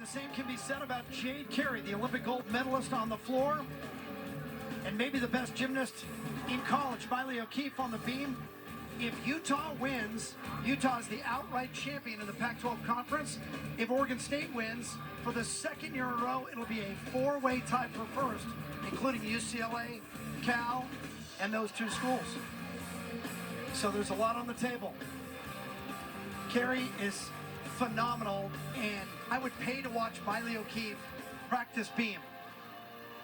same can be said about Jade Carey, the Olympic gold medalist on the floor, and maybe the best gymnast in college, Miley O'Keefe on the beam. If Utah wins, Utah is the outright champion of the Pac-12 Conference. If Oregon State wins, for the second year in a row, it'll be a four-way tie for first, including UCLA, Cal, and those two schools. So there's a lot on the table. Carey is phenomenal, and I would pay to watch Miley O'Keefe practice beam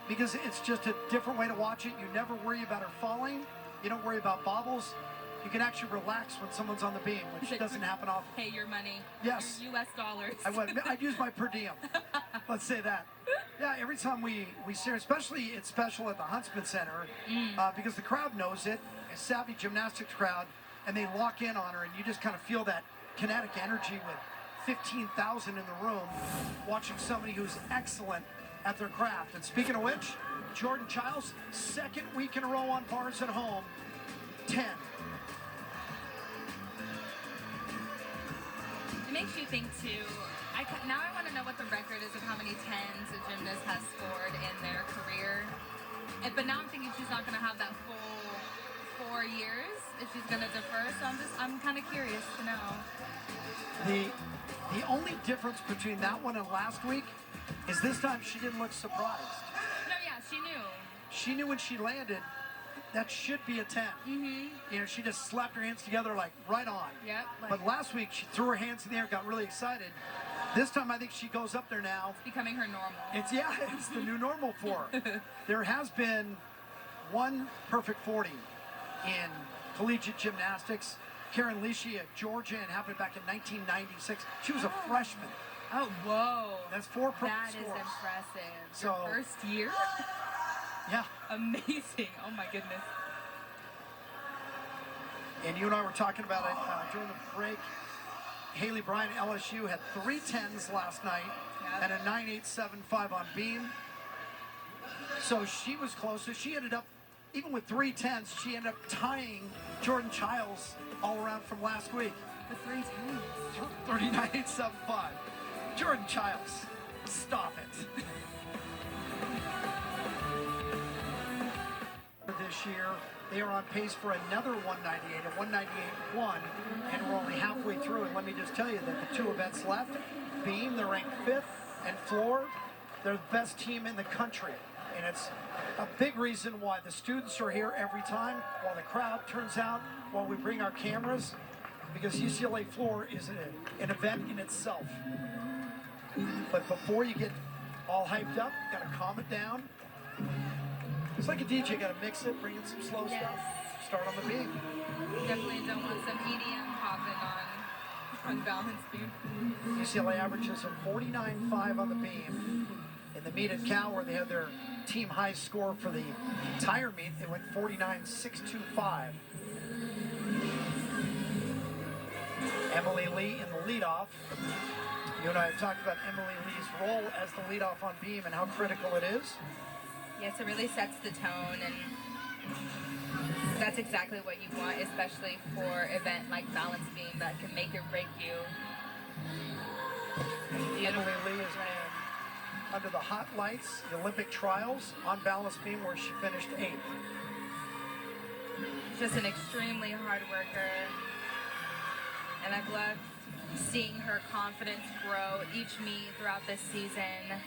because it's just a different way to watch it. You never worry about her falling. You don't worry about bobbles. You can actually relax when someone's on the beam, which doesn't happen often. Pay your money. Yes. Your US dollars. I would. I'd use my per diem. Let's say that. Yeah, every time we see her, especially it's special at the Huntsman Center because the crowd knows it, a savvy gymnastics crowd, and they lock in on her, and you just kind of feel that kinetic energy with 15,000 in the room watching somebody who's excellent at their craft. And speaking of which, Jordan Childs, second week in a row on bars at home, 10. It makes you think too. Now I want to know what the record is of how many tens a gymnast has scored in their career. But now I'm thinking she's not going to have that full 4 years if she's going to defer. So I'm kind of curious to know. The only difference between that one and last week is this time she didn't look surprised. No, yeah, she knew. She knew when she landed that should be a 10. You know, she just slapped her hands together like right on. Yep. But last week she threw her hands in the air, got really excited. This time I think she goes up there now. It's becoming her normal. It's the new normal for her. There has been one perfect 40 in collegiate gymnastics. Karen Leachy at Georgia, and happened back in 1996. She was a freshman. Oh, whoa. That's 4 perfect That scores. is impressive. So, your first year? Yeah. Amazing. Oh, my goodness. And you and I were talking about it during the break. Haley Bryan at LSU had 3 10s last night and a 9.875 on beam. So she was close. So she ended up, even with 3 10s, she ended up tying Jordan Childs all around from last week. The 3 10s. 39.875. Jordan Childs, stop it. This year, they are on pace for another 198, a 198.1, and we're only halfway through. And let me just tell you that the 2 events left, beam, they're ranked 5th, and floor, they're the best team in the country. And it's a big reason why the students are here every time, while the crowd turns out, while we bring our cameras, because UCLA floor is an event in itself. But before you get all hyped up, you gotta calm it down. It's like a DJ, gotta mix it, bring in some slow stuff, start on the beam. Definitely don't want some EDM popping on balance beam. UCLA averages a 49.5 on the beam. In the meet at Cal, where they had their team high score for the entire meet, they went 49.625. Emily Lee in the leadoff. You and I have talked about Emily Lee's role as the leadoff on beam and how critical it is. Yes, it really sets the tone, and that's exactly what you want, especially for an event like balance beam that can make or break you. Emily Lee is under the hot lights, the Olympic trials on balance beam, where she finished 8th. Just an extremely hard worker, and I've loved seeing her confidence grow each meet throughout this season.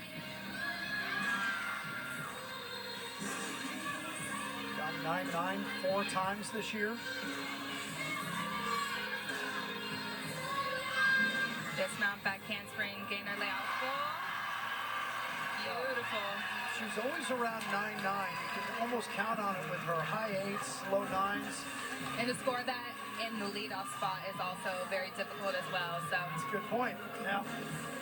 Got 9.9 4 times this year. Dismount, back handspring, gainer layout full. Beautiful. She's always around 9.9. You can almost count on it with her high 8s, low 9s. And to score that in the leadoff spot is also very difficult as well. So that's a good point. Now,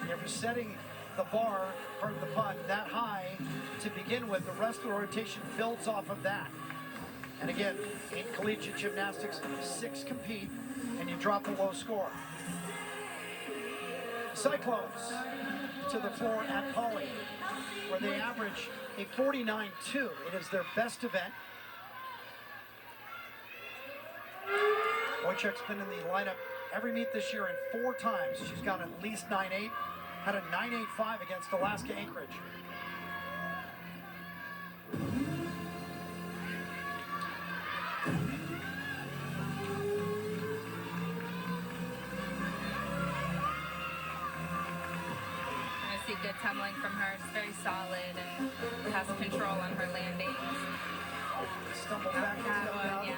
if you're setting the bar, pardon the pun, that high to begin with, the rest of the rotation builds off of that. And again, in collegiate gymnastics, 6 compete, and you drop a low score. Cyclones to the floor at Poly, where they average a 49.2. It is their best event. Wojcik's been in the lineup every meet this year, and 4 times she's gone at least 9.8. Had a 9.85 against Alaska Anchorage. I see good tumbling from her. It's very solid and has control on her landings. Stumbled back That one, yeah.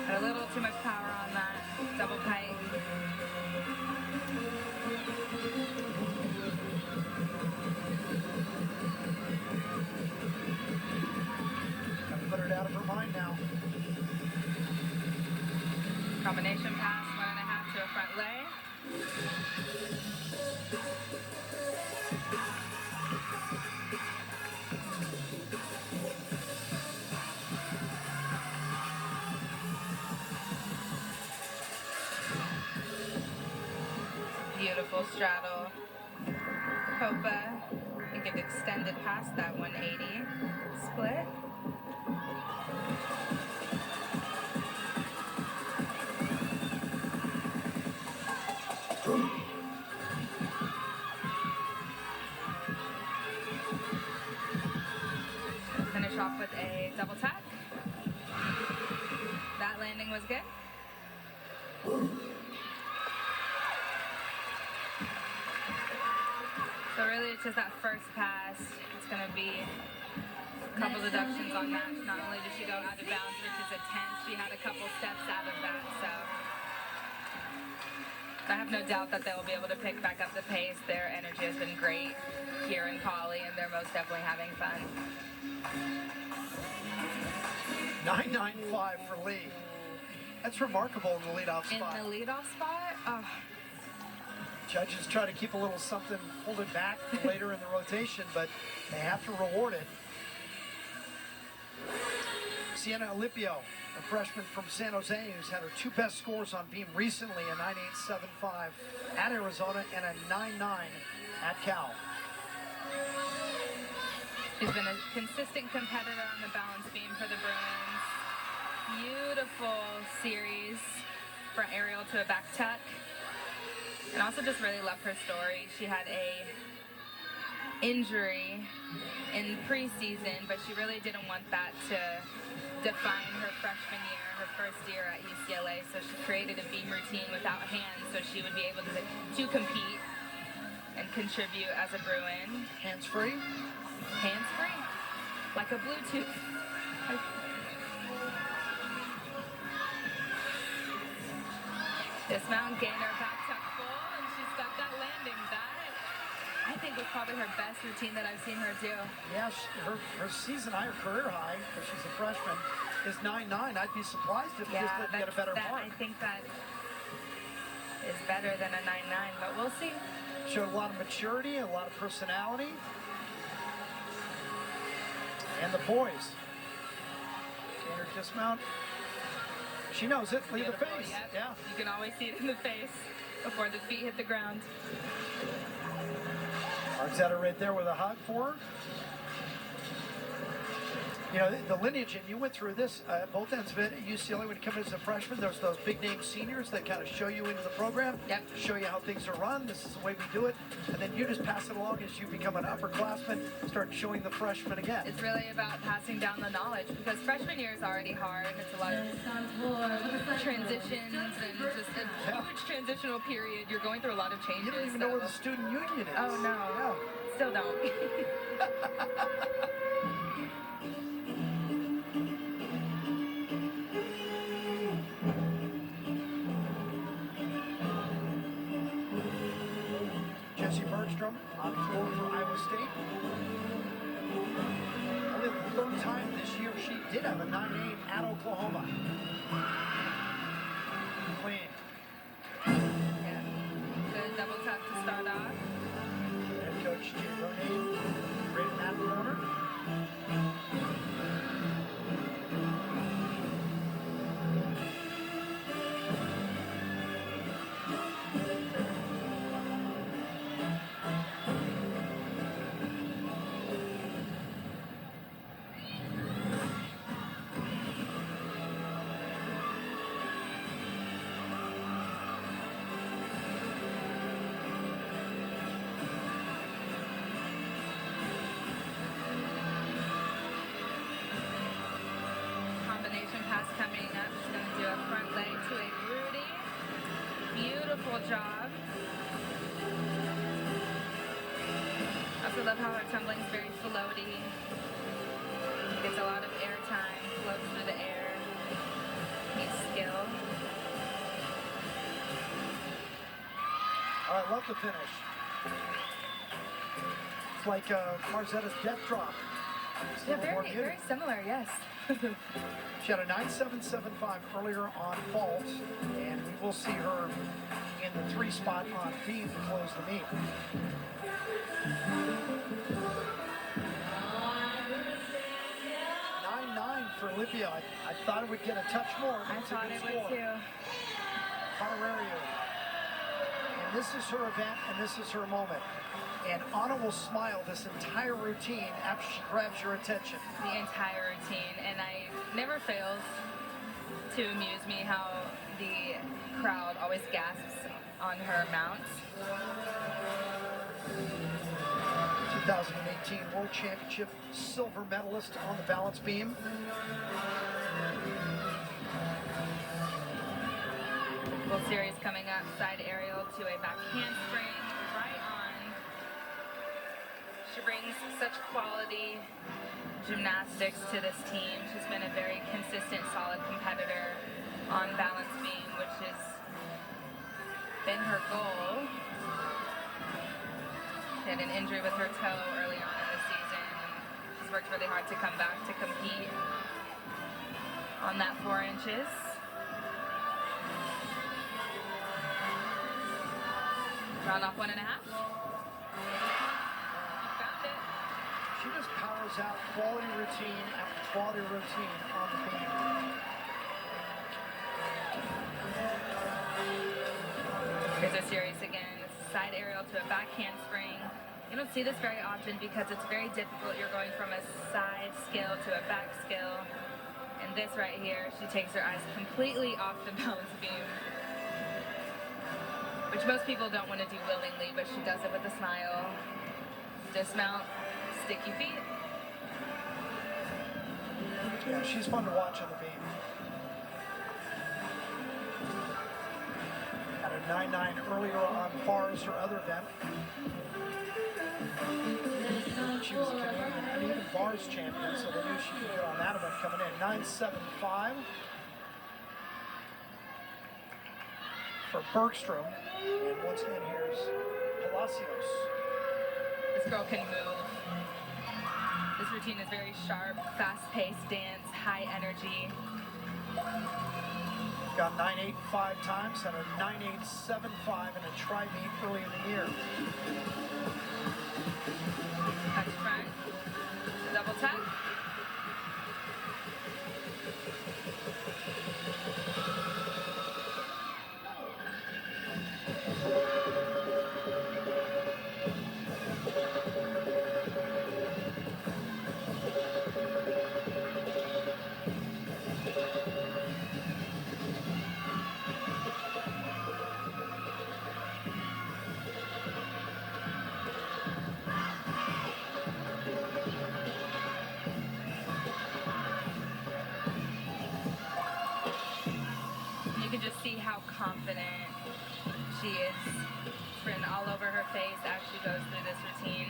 Had a little too much power on that double pike. Got to put it out of her mind now. Combination pass, 1.5 to a front lay. Beautiful straddle. Copa. I think it extended past that 180 split. Finish off with a double tack. That landing was good. So really it's just that first pass. It's going to be a couple deductions on that. Not only did she go out of bounds, which is a 10, she had a couple steps out of that. So I have no doubt that they'll be able to pick back up the pace. Their energy has been great here in Collie, and they're most definitely having fun. 9.95 for Lee. That's remarkable in the leadoff spot. In the leadoff spot? Oh. Judges try to keep a little something, hold it back for later in the rotation, but they have to reward it. Sienna Alipio, a freshman from San Jose, who's had her two best scores on beam recently, a 9.875 at Arizona and a 9.9 at Cal. She's been a consistent competitor on the balance beam for the Bruins. Beautiful series front aerial to a back tuck. And also just really love her story. She had a injury in preseason, but she really didn't want that to define her freshman year, her first year at UCLA. So she created a beam routine without hands so she would be able to compete and contribute as a Bruin. Hands-free? Hands-free. Like a Bluetooth. Dismount, gainer, back tuck full, and she's got that landing. That, I think, was probably her best routine that I've seen her do. Yeah, her season high, her career high, if she's a freshman, is 9.9. I'd be surprised if this didn't get a better mark. I think that is better than a 9.9, but we'll see. Showed a lot of maturity, a lot of personality. And the poise. Gainer dismount. She knows it. Leave the face. Yep. Yeah. You can always see it in the face before the feet hit the ground. Arteta right there with a hug for her. You know, the lineage, and you went through this at both ends of it at UCLA when you come in as a freshman. There's those big name seniors that kind of show you into the program, show you how things are run. This is the way we do it. And then you just pass it along as you become an upperclassman, start showing the freshmen again. It's really about passing down the knowledge because freshman year is already hard. It's a lot of transitions and just a huge transitional period. You're going through a lot of changes. You don't even know where the student union is. Oh, no. Yeah. Still don't. On floor for Iowa State. Only the third time this year she did have a 9.8 at Oklahoma. Clean. Yeah. Good double tap to start off. Head coach Jim Rooney, right in that corner. beautiful job. I also love how her tumbling is very floaty. Gets a lot of air time, floats through the air. Needs skill. Oh, I love the finish. It's like Marzetta's death drop. Just a Yeah, little more very, muted. very similar, yes. She had a 9.775 earlier on vault, and we will see her in the 3 spot on beam to close the meet. 9.9 for Olympia. I thought it would get a touch more. I thought it would too. Honorario. And this is her event, and this is her moment. And Anna will smile this entire routine after she grabs your attention. The entire routine, and I never fails to amuse me how the crowd always gasps on her mount. 2018 World Championship silver medalist on the balance beam. Full series coming up, side aerial to a back handspring, right on. She brings such quality gymnastics to this team. She's been a very consistent, solid competitor on balance beam, which has been her goal. She had an injury with her toe early on in the season, and she's worked really hard to come back to compete on that 4 inches. Round off 1.5. Found it. She just powers out quality routine after quality routine on the beam. Here's a series again. Side aerial to a back handspring. You don't see this very often because it's very difficult. You're going from a side skill to a back skill. And this right here, she takes her eyes completely off the balance beam, which most people don't want to do willingly, but she does it with a smile. Dismount, sticky feet. Yeah, she's fun to watch on the beam. Had a 9.9 earlier on bars, her other event. She was a Canadian uneven bars champion, so they knew she could get on that event coming in. 9.75 for Bergstrom. And once again, here's Palacios. This girl can move. This routine is very sharp, fast-paced dance, high energy. Got 9.8 5 times, had a 9.875 in a tri-meet early in the year. Touch front, double tuck. You can just see how confident she is. It's written all over her face as she goes through this routine.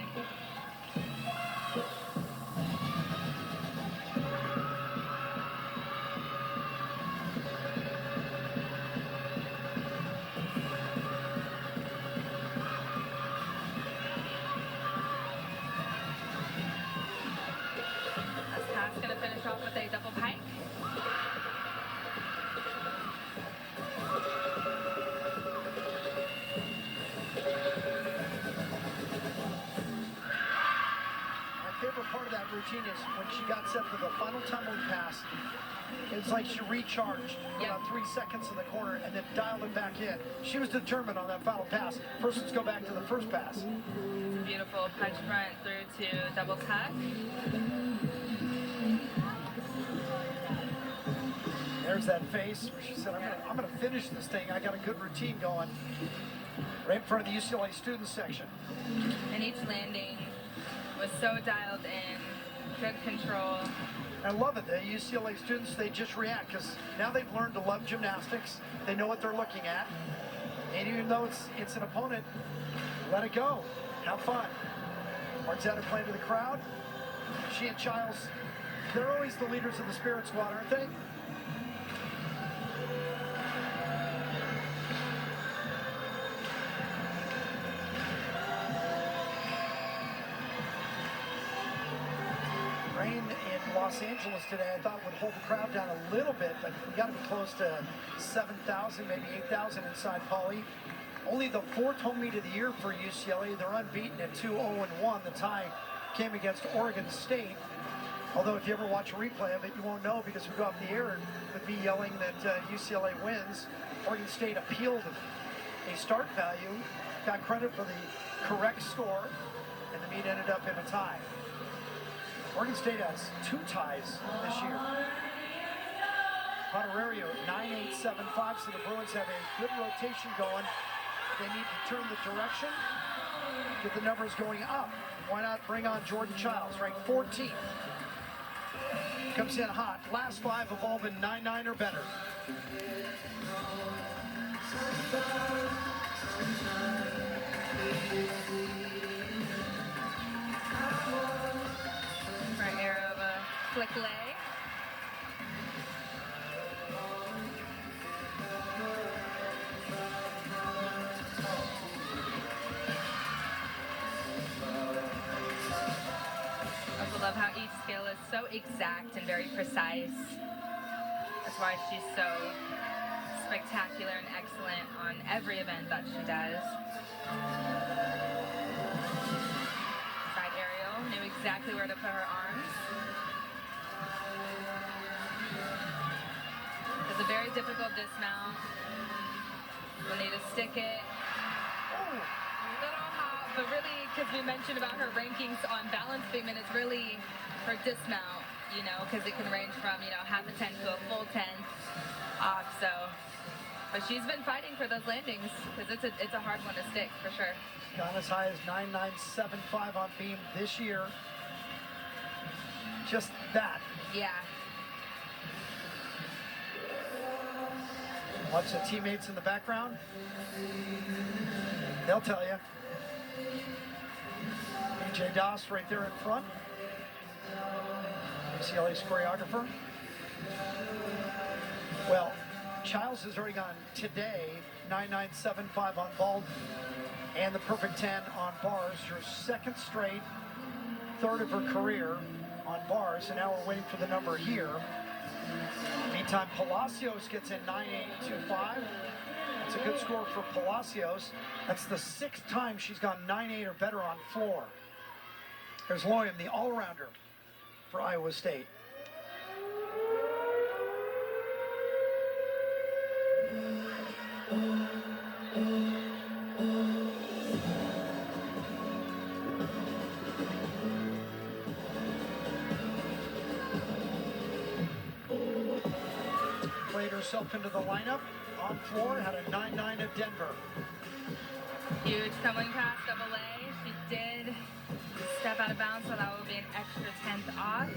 This pass going to finish off with a double pike. Favorite part of that routine is when she got set for the final tumbling pass. It's like she recharged for about 3 seconds in the corner and then dialed it back in. She was determined on that final pass. First, let's go back to the first pass. Beautiful punch front through to double tuck. There's that face where she said, I'm gonna finish this thing. I got a good routine going. Right in front of the UCLA student section. And each landing was so dialed in, good control. I love it. The UCLA students, they just react because now they've learned to love gymnastics. They know what they're looking at. And even though it's an opponent, let it go. Have fun. Martetta playing to the crowd. She and Childs, they're always the leaders of the Spirit Squad, aren't they? Rain in Los Angeles today, I thought would hold the crowd down a little bit, but we got to be close to 7,000, maybe 8,000 inside Pauley. Only the 4th home meet of the year for UCLA. They're unbeaten at 2-0-1. The tie came against Oregon State. Although if you ever watch a replay of it, you won't know because we go off the air with me yelling that UCLA wins. Oregon State appealed a start value, got credit for the correct score, and the meet ended up in a tie. Oregon State has 2 ties this year. Honorario 9-8-7-5, so the Bruins have a good rotation going. They need to turn the direction, get the numbers going up. Why not bring on Jordan Childs, ranked 14th. Comes in hot. Last 5 have all been 9-9 or better. Right arrow of a flick lay. I love how each scale is so exact and very precise. That's why she's so spectacular and excellent on every event that she does. Side aerial, knew exactly where to put her arms. It's a very difficult dismount. We'll need to stick it. Oh, a little hot, but really, because we mentioned about her rankings on balance beam, and it's really her dismount, you know, because it can range from, you know, half a 10 to a full 10 off, so. But she's been fighting for those landings, because it's a hard one to stick, for sure. Gone as high as 9.975 on beam this year. Just that. Yeah. Watch the teammates in the background. They'll tell you. BJ Doss right there in front. UCLA's choreographer. Well, Childs has already gone today 9.975 on vault and the perfect 10 on bars. Her 2nd straight, 3rd of her career on bars, and now we're waiting for the number here. Meantime, Palacios gets in 9.825. That's a good score for Palacios. That's the 6th time she's gone 9.8 or better on floor. There's Loyam, the all-rounder for Iowa State. Played herself into the lineup on floor, had a 9.9 at Denver. Huge coming pass, double A. She did step out of bounds, so that will be an extra 10th off.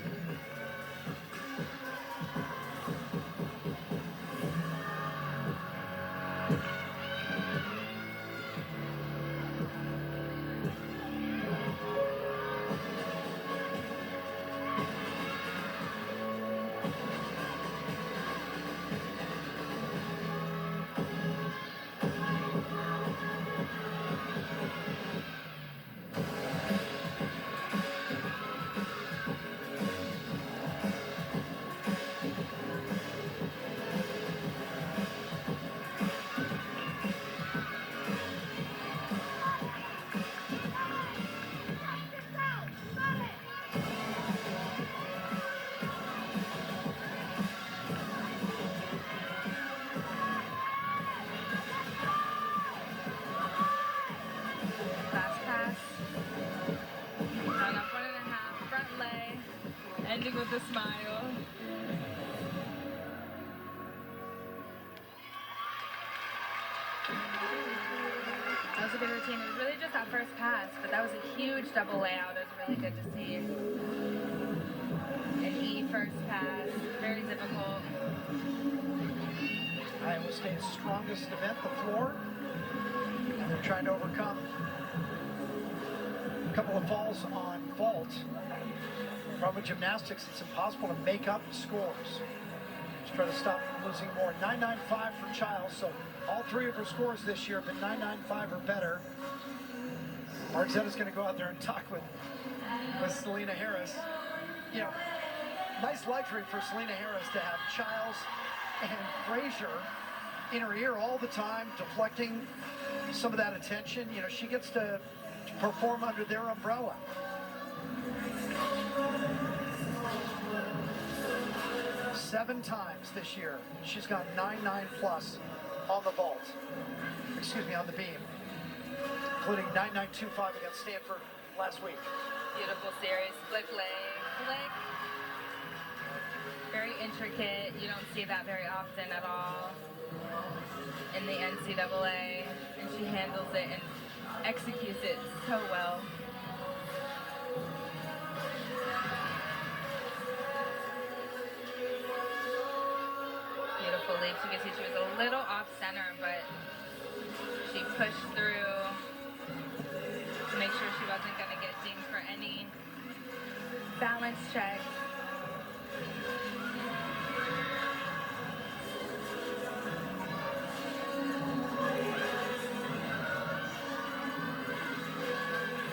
Ending with a smile. That was a good routine. It was really just that first pass, but that was a huge double layout. It was really good to see. an E first pass, very difficult. Iowa State's strongest event, the floor, and they're trying to overcome a couple of falls on vault. Problem with gymnastics, it's impossible to make up scores. Just try to stop them losing more. 9.95 for Childs, so all three of her scores this year have been 9.95 or better. Marzetta's going to go out there and talk with Selena Harris. You know, nice luxury for Selena Harris to have Childs and Frazier in her ear all the time, deflecting some of that attention. You know, she gets to perform under their umbrella. Seven times this year, she's got 9.9 plus on the vault. Excuse me, on the beam, including 9.925 against Stanford last week. Beautiful series, flick leg, flick. Very intricate. You don't see that very often at all in the NCAA, and she handles it and executes it so well. Beautiful leap. You can see she was a little off center, but she pushed through to make sure she wasn't going to get dinged for any balance check.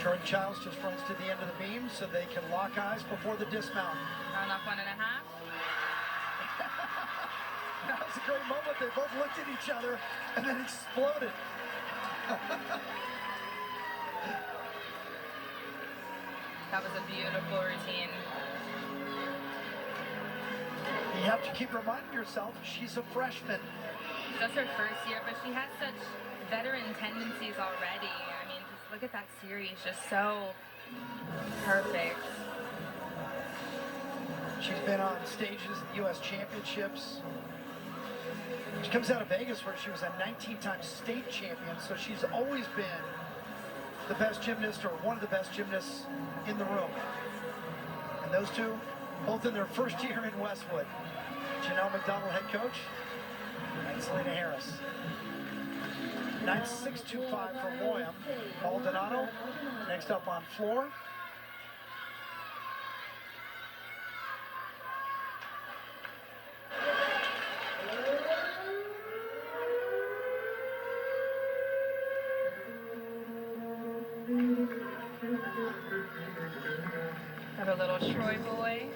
Jordan Childs just runs to the end of the beam so they can lock eyes before the dismount. Round off 1.5. That was a great moment. They both looked at each other and then exploded. That was a beautiful routine. You have to keep reminding yourself she's a freshman. That's her first year, but she has such veteran tendencies already. I mean, just look at that series, just so perfect. She's been on stages at the U.S. Championships. She comes out of Vegas where she was a 19-time state champion, so she's always been the best gymnast or one of the best gymnasts in the room. And those two, both in their first year in Westwood. Janelle McDonald, head coach, and Selena Harris. 9.625 for Moyam. Maldonado next up on floor. Got a little Troy boy.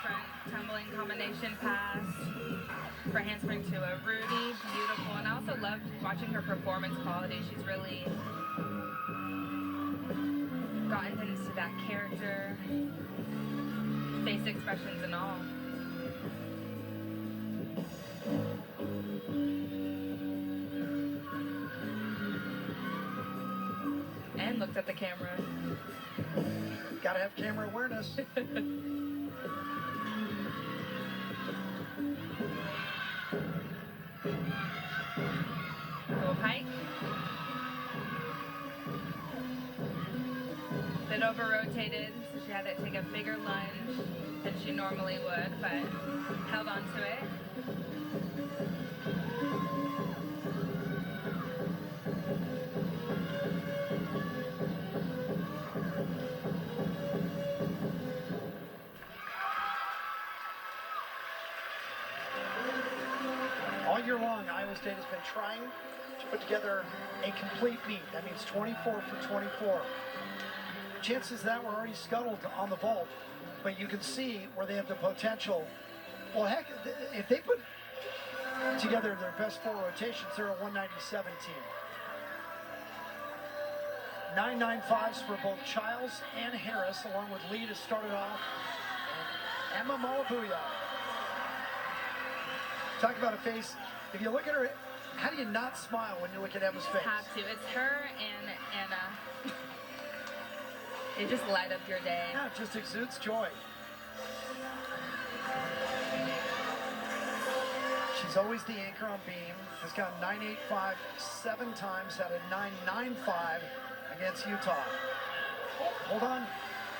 Front tumbling combination pass for handspring to a Rudy, beautiful. And I also love watching her performance quality. She's really gotten into that character, face expressions and all. And looked at the camera. Gotta have camera awareness. Little pike. Bit over rotated, so she had to take a bigger lunge than she normally would, but held on to it. All year long, Iowa State has been trying to put together a complete meet. That means 24 for 24. Chances that were already scuttled on the vault, but you can see where they have the potential. Well, heck, if they put together their best four rotations, they're a 197 team. 9.95s for both Childs and Harris, along with Lee to start it off. And Emma Malabuya. Talk about a face. If you look at her How do you not smile when you look at Emma's face? Have to. It's her and Anna. They just light up your day. Yeah, it just exudes joy. She's always the anchor on beam. Has got 9.85 7 times, had a 9.95 against Utah. Oh, hold on.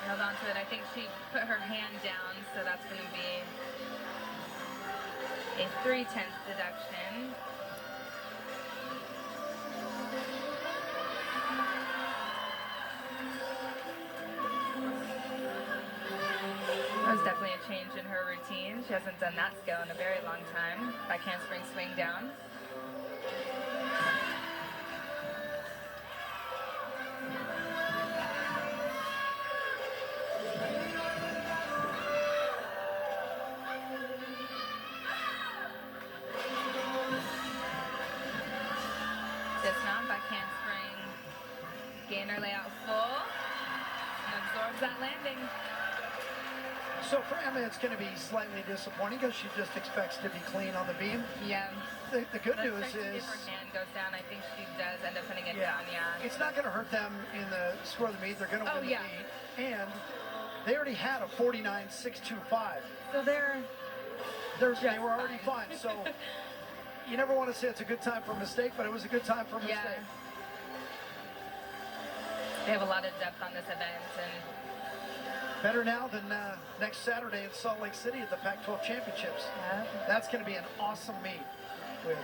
Held on to it. I think she put her hand down, so that's going to be a 3/10 deduction. That was definitely a change in her routine. She hasn't done that skill in a very long time. Back handspring swing down. Dismount, back handspring, gainer layout full, and absorbs that landing. So for Emma, it's going to be slightly disappointing because she just expects to be clean on the beam. Yeah. The good news is, if her hand goes down, I think she does end up putting it yeah, down. Yeah. it's not going to hurt them in the score of the meet. They're going to win the yeah. meet, and they already had a 49.625. So they were already fine. So you never want to say it's a good time for a mistake, but it was a good time for a mistake. Yeah. They have a lot of depth on this event, and better now than next Saturday in Salt Lake City at the Pac-12 Championships. yeah. That's going to be an awesome meet with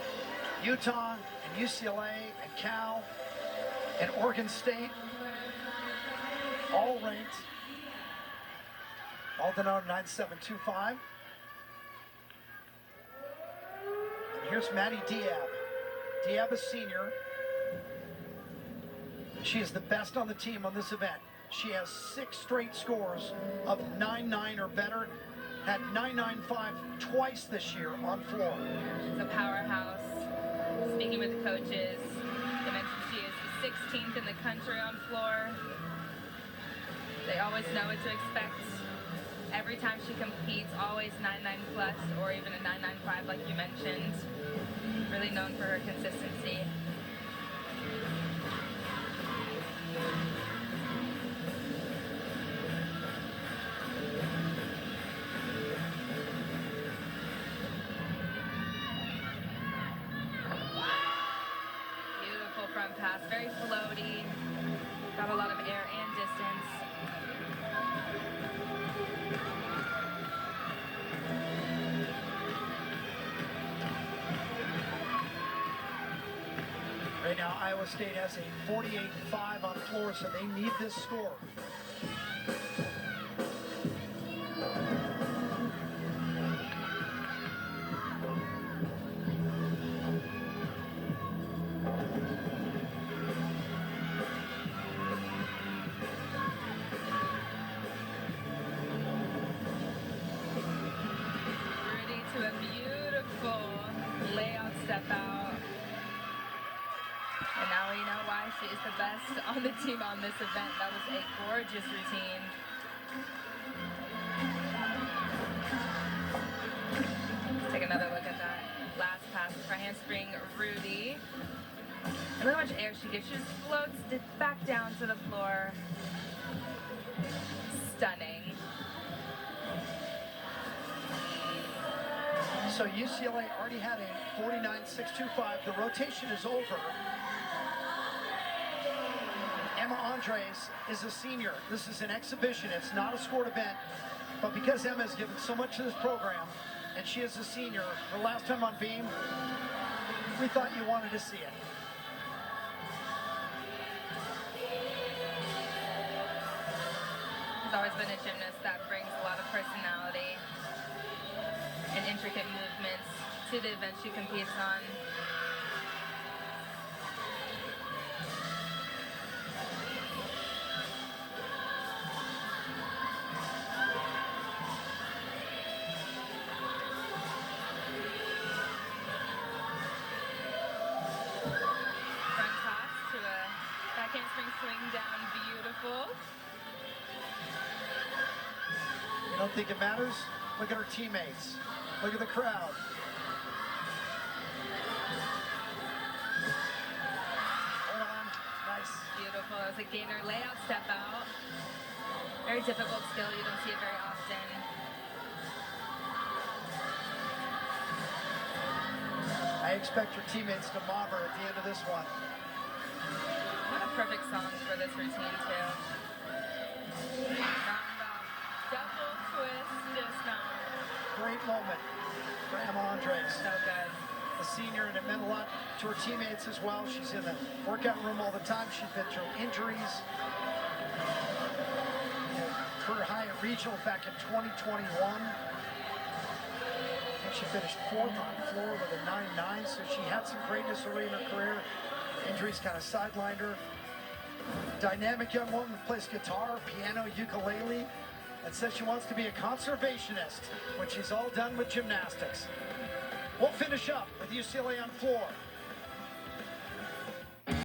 Utah and UCLA and Cal and Oregon State, all ranked, all denoted 9.725. And here's Maddie Diab. Diab is senior. She is the best on the team on this event. She has 6 straight scores of 9.9 or better. Had 9.95 twice this year on floor. She's a powerhouse. Speaking with the coaches, they mentioned she is the 16th in the country on floor. They always know what to expect. Every time she competes, always 9.9 plus or even a 9.95 like you mentioned. Really known for her consistency. Beautiful front pass, very floaty. Got a lot of air and distance. Right now, Iowa State has a 48.5 on floor, so they need this score. Rudy to a beautiful layout step out. And now we know why she is the best on the team on this event. That was a gorgeous routine. Let's take another look at that last pass for handspring Rudy. And look how much air she gets. She just floats back down to the floor. Stunning. So UCLA already had a 49.625. The rotation is over. Emma Andres is a senior. This is an exhibition. It's not a scored event. But because Emma has given so much to this program, and she is a senior, her last time on beam, we thought you wanted to see it. She's always been a gymnast that brings a lot of personality and intricate movements to the event she competes on. Front toss to a back handspring swing down, beautiful. You don't think it matters? Look at her teammates. Look at the crowd. gainer layout step out. Very difficult skill, you don't see it very often. I expect your teammates to mob her at the end of this one. What a perfect song for this routine too. Roundoff, double twist dismount. Great moment for Emma Andres. So good. The senior, and it meant a lot to her teammates as well. She's in the workout room all the time. She's been through injuries. Career high at regional back in 2021. And she finished 4th on floor with a 9.9, so she had some greatness early in her career. Injuries kind of sidelined her. Dynamic young woman who plays guitar, piano, ukulele, and says she wants to be a conservationist when she's all done with gymnastics. We'll finish up with UCLA on floor.